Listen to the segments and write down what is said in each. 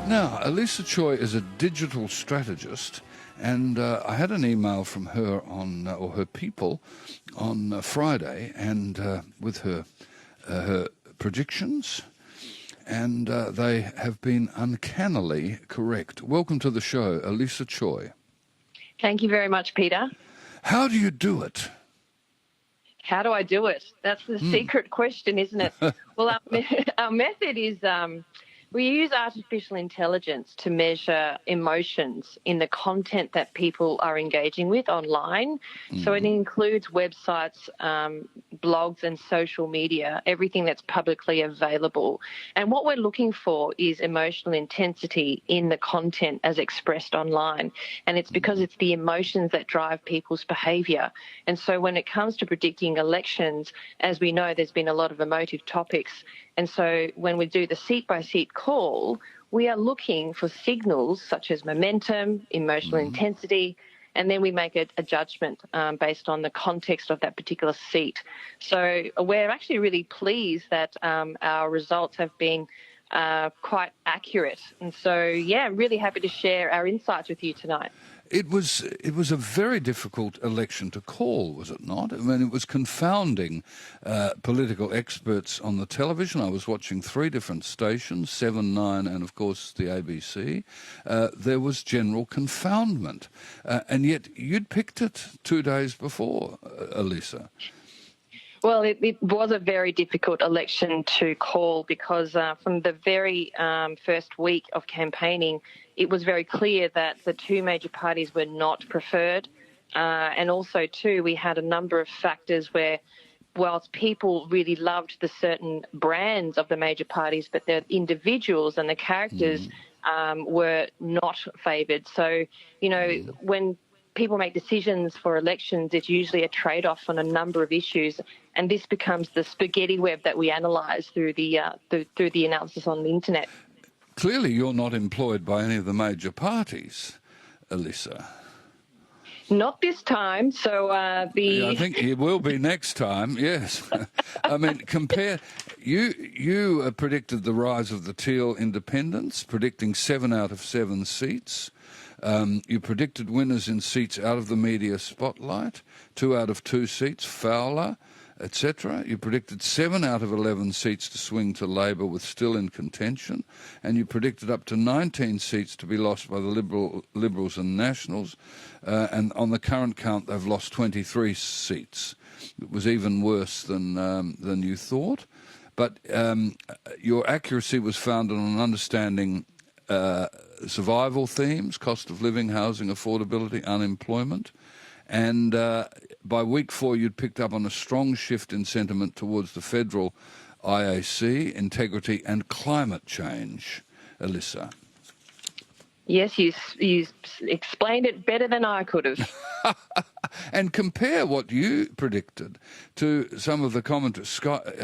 Now, Elisa Choy is a digital strategist, and I had an email from her or her people on Friday, and with her predictions, and they have been uncannily correct. Welcome to the show, Elisa Choy. Thank you very much, Peter. How do you do it? How do I do it? That's the secret question, isn't it? Well, our method is we use artificial intelligence to measure emotions in the content that people are engaging with online. So it includes websites, blogs and social media, everything that's publicly available. And what we're looking for is emotional intensity in the content as expressed online. And it's because it's the emotions that drive people's behaviour. And so when it comes to predicting elections, as we know, there's been a lot of emotive topics. And so when we do the seat-by-seat call, we are looking for signals such as momentum, emotional intensity, and then we make a judgment based on the context of that particular seat. So we're actually really pleased that our results have been quite accurate. And so, yeah, I'm really happy to share our insights with you tonight. It was a very difficult election to call, was it not? I mean, it was confounding political experts on the television. I was watching 3 different stations, 7, 9 and, of course, the ABC. There was general confoundment. And yet you'd picked it 2 days before, Elisa. Well, it was a very difficult election to call because from the very first week of campaigning, it was very clear that the 2 major parties were not preferred. And also, too, we had a number of factors where, whilst people really loved the certain brands of the major parties, but the individuals and the characters were not favoured. So, you know, when people make decisions for elections, it's usually a trade-off on a number of issues, and this becomes the spaghetti web that we analyse through the analysis on the internet. Clearly, you're not employed by any of the major parties, Elisa. Not this time. So I think it will be next time. Yes, I mean, You predicted the rise of the Teal Independents, predicting 7 out of 7 seats. You predicted winners in seats out of the media spotlight, 2 out of 2 seats, Fowler, etc. You predicted 7 out of 11 seats to swing to Labor with still in contention, and you predicted up to 19 seats to be lost by the Liberals and Nationals, and on the current count they've lost 23 seats. It was even worse than you thought, but your accuracy was founded on understanding survival themes, cost of living, housing affordability, unemployment. And by week 4, you'd picked up on a strong shift in sentiment towards the federal IAC, integrity and climate change. Elisa. Yes, you explained it better than I could have. And compare what you predicted to some of the commentators.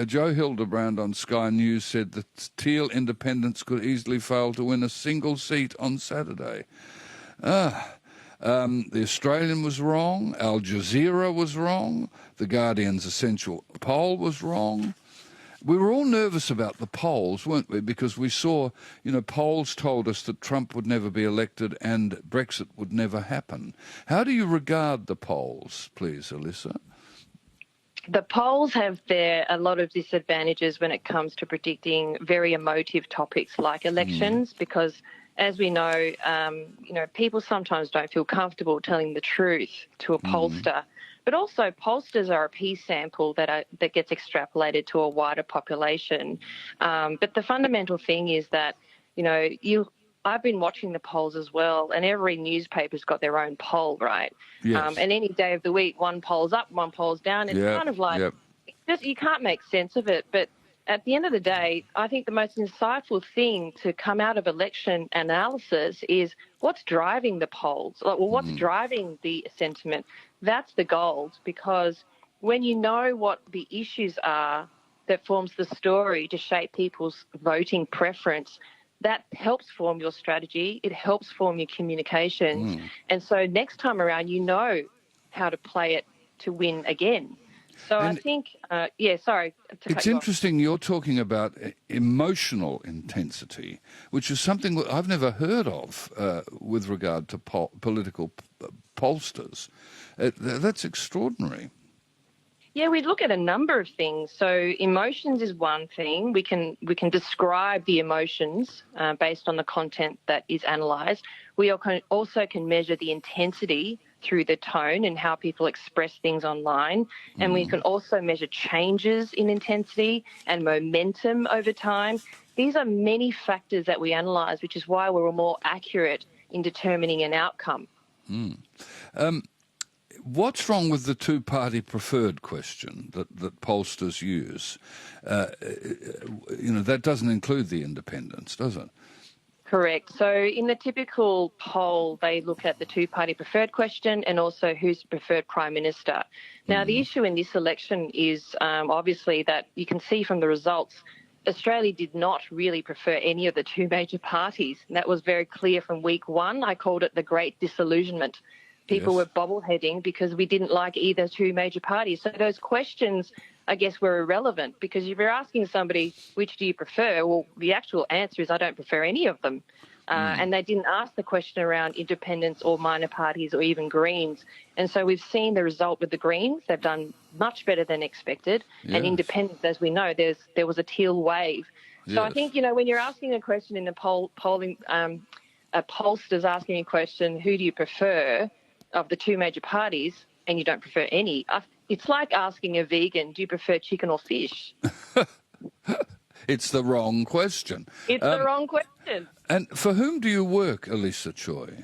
Joe Hildebrand on Sky News said that Teal Independents could easily fail to win a single seat on Saturday. The Australian was wrong, Al Jazeera was wrong, The Guardian's essential poll was wrong. We were all nervous about the polls, weren't we? Because we saw, polls told us that Trump would never be elected and Brexit would never happen. How do you regard the polls, please, Elisa? The polls have a lot of disadvantages when it comes to predicting very emotive topics like elections, because as we know, people sometimes don't feel comfortable telling the truth to a pollster. But also, pollsters are a p-sample that gets extrapolated to a wider population. But the fundamental thing is that, I've been watching the polls as well, and every newspaper's got their own poll, right? Yes. And any day of the week, one poll's up, one poll's down. It's kind of like, you can't make sense of it. But at the end of the day, I think the most insightful thing to come out of election analysis is what's driving the polls, what's driving the sentiment. That's the gold, because when you know what the issues are that forms the story to shape people's voting preference, that helps form your strategy. It helps form your communications. And so next time around, you know how to play it to win again. So I And think, sorry to cut it's you off. interesting you're talking about emotional intensity, which is something that I've never heard of with regard to political pollsters. That's extraordinary. Yeah, we look at a number of things. So emotions is one thing. We can describe the emotions based on the content that is analysed. We also can measure the intensity through the tone and how people express things online. And we can also measure changes in intensity and momentum over time. These are many factors that we analyse, which is why we're more accurate in determining an outcome. What's wrong with the two-party preferred question that pollsters use? That doesn't include the independents, does it? Correct. So in the typical poll, they look at the two-party preferred question and also who's the preferred Prime Minister. Now, the issue in this election is obviously that you can see from the results, Australia did not really prefer any of the two major parties. And that was very clear from week one. I called it the Great Disillusionment. People were bobbleheading because we didn't like either two major parties. So those questions, I guess, were irrelevant because if you're asking somebody, which do you prefer? Well, the actual answer is I don't prefer any of them. And they didn't ask the question around independents or minor parties or even Greens. And so we've seen the result with the Greens. They've done much better than expected. And independents, as we know, there was a teal wave. So I think, when you're asking a question in the polling, a pollster's asking a question, who do you prefer of the two major parties, and you don't prefer any. It's like asking a vegan, do you prefer chicken or fish? It's the wrong question. It's the wrong question. And for whom do you work, Elisa Choy?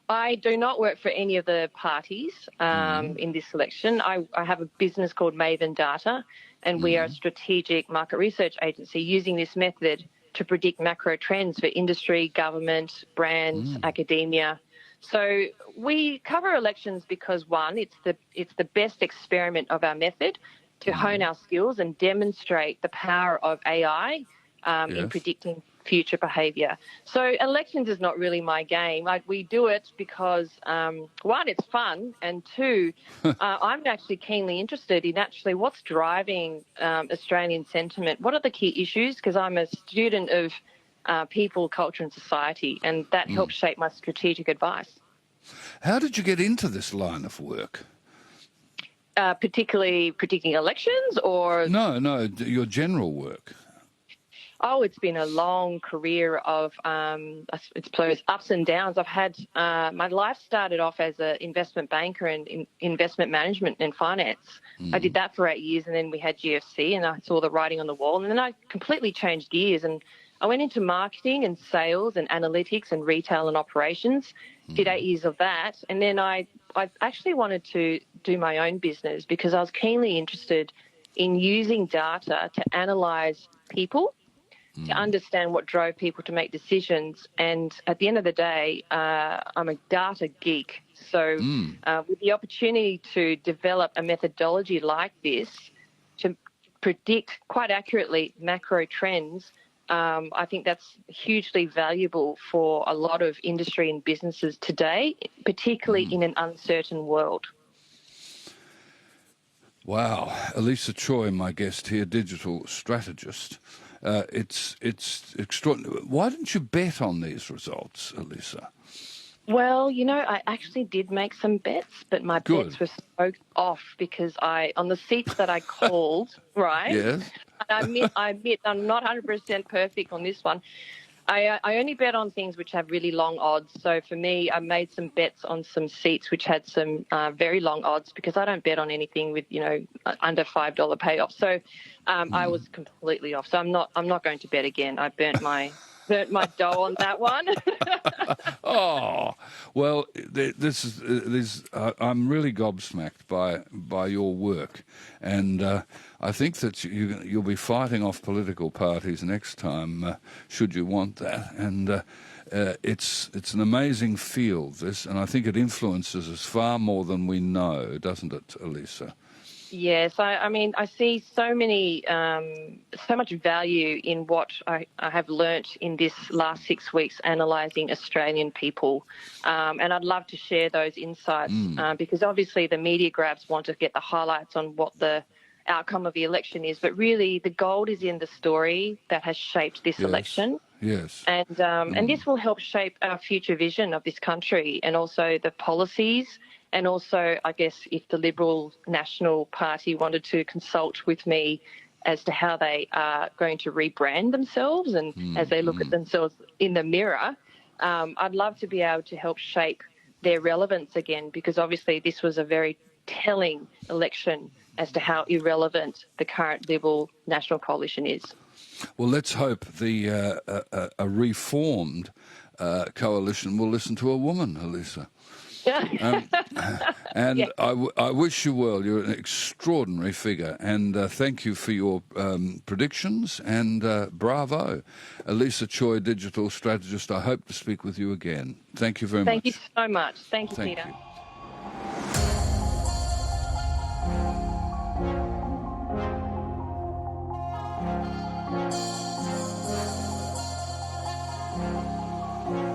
I do not work for any of the parties in this election. I have a business called Maven Data, and we are a strategic market research agency using this method to predict macro trends for industry, government, brands, academia. So we cover elections because, one, it's the best experiment of our method to hone our skills and demonstrate the power of AI in predicting future behaviour. So elections is not really my game. We do it because, one, it's fun, and two, I'm actually keenly interested in actually what's driving Australian sentiment. What are the key issues? Because I'm a student of people, culture and society, and that helps shape my strategic advice. How did you get into this line of work? Particularly predicting elections or... No, your general work. Oh, it's been a long career of, I suppose, ups and downs. I've had, my life started off as an investment banker in investment management and finance. I did that for 8 years, and then we had GFC, and I saw the writing on the wall. And then I completely changed gears, and I went into marketing and sales and analytics and retail and operations, did 8 years of that. And then I actually wanted to do my own business because I was keenly interested in using data to analyse people, to understand what drove people to make decisions. And at the end of the day, I'm a data geek. So with the opportunity to develop a methodology like this to predict quite accurately macro trends, I think that's hugely valuable for a lot of industry and businesses today, particularly in an uncertain world. Wow. Elisa Choy, my guest here, digital strategist. It's extraordinary. Why didn't you bet on these results, Elisa? Well, I actually did make some bets, but my bets were so off because on the seats that I called, right? Yes. I admit I'm not 100% perfect on this one. I only bet on things which have really long odds. So for me, I made some bets on some seats which had some very long odds because I don't bet on anything with under $5 payoff. So I was completely off. So I'm not going to bet again. I burnt my dough on that one. Oh, well, I'm really gobsmacked by your work, and I think that you'll be fighting off political parties next time, should you want that. And it's an amazing field, this, and I think it influences us far more than we know, doesn't it, Elisa? Yes, I mean, I see so much value in what I have learnt in this last 6 weeks analysing Australian people. And I'd love to share those insights because obviously the media grabs want to get the highlights on what the outcome of the election is, but really the gold is in the story that has shaped this Yes. election. Yes. And this will help shape our future vision of this country and also the policies. And also, I guess, if the Liberal National Party wanted to consult with me as to how they are going to rebrand themselves and as they look at themselves in the mirror, I'd love to be able to help shape their relevance again, because obviously this was a very telling election as to how irrelevant the current Liberal National Coalition is. Well, let's hope a reformed coalition will listen to a woman, Elisa. And Yeah. I wish you well. You're an extraordinary figure, and thank you for your predictions, and bravo. Elisa Choy, digital strategist, I hope to speak with you again. Thank you very Thank you much. so much. Thank you, Thank Peter. you.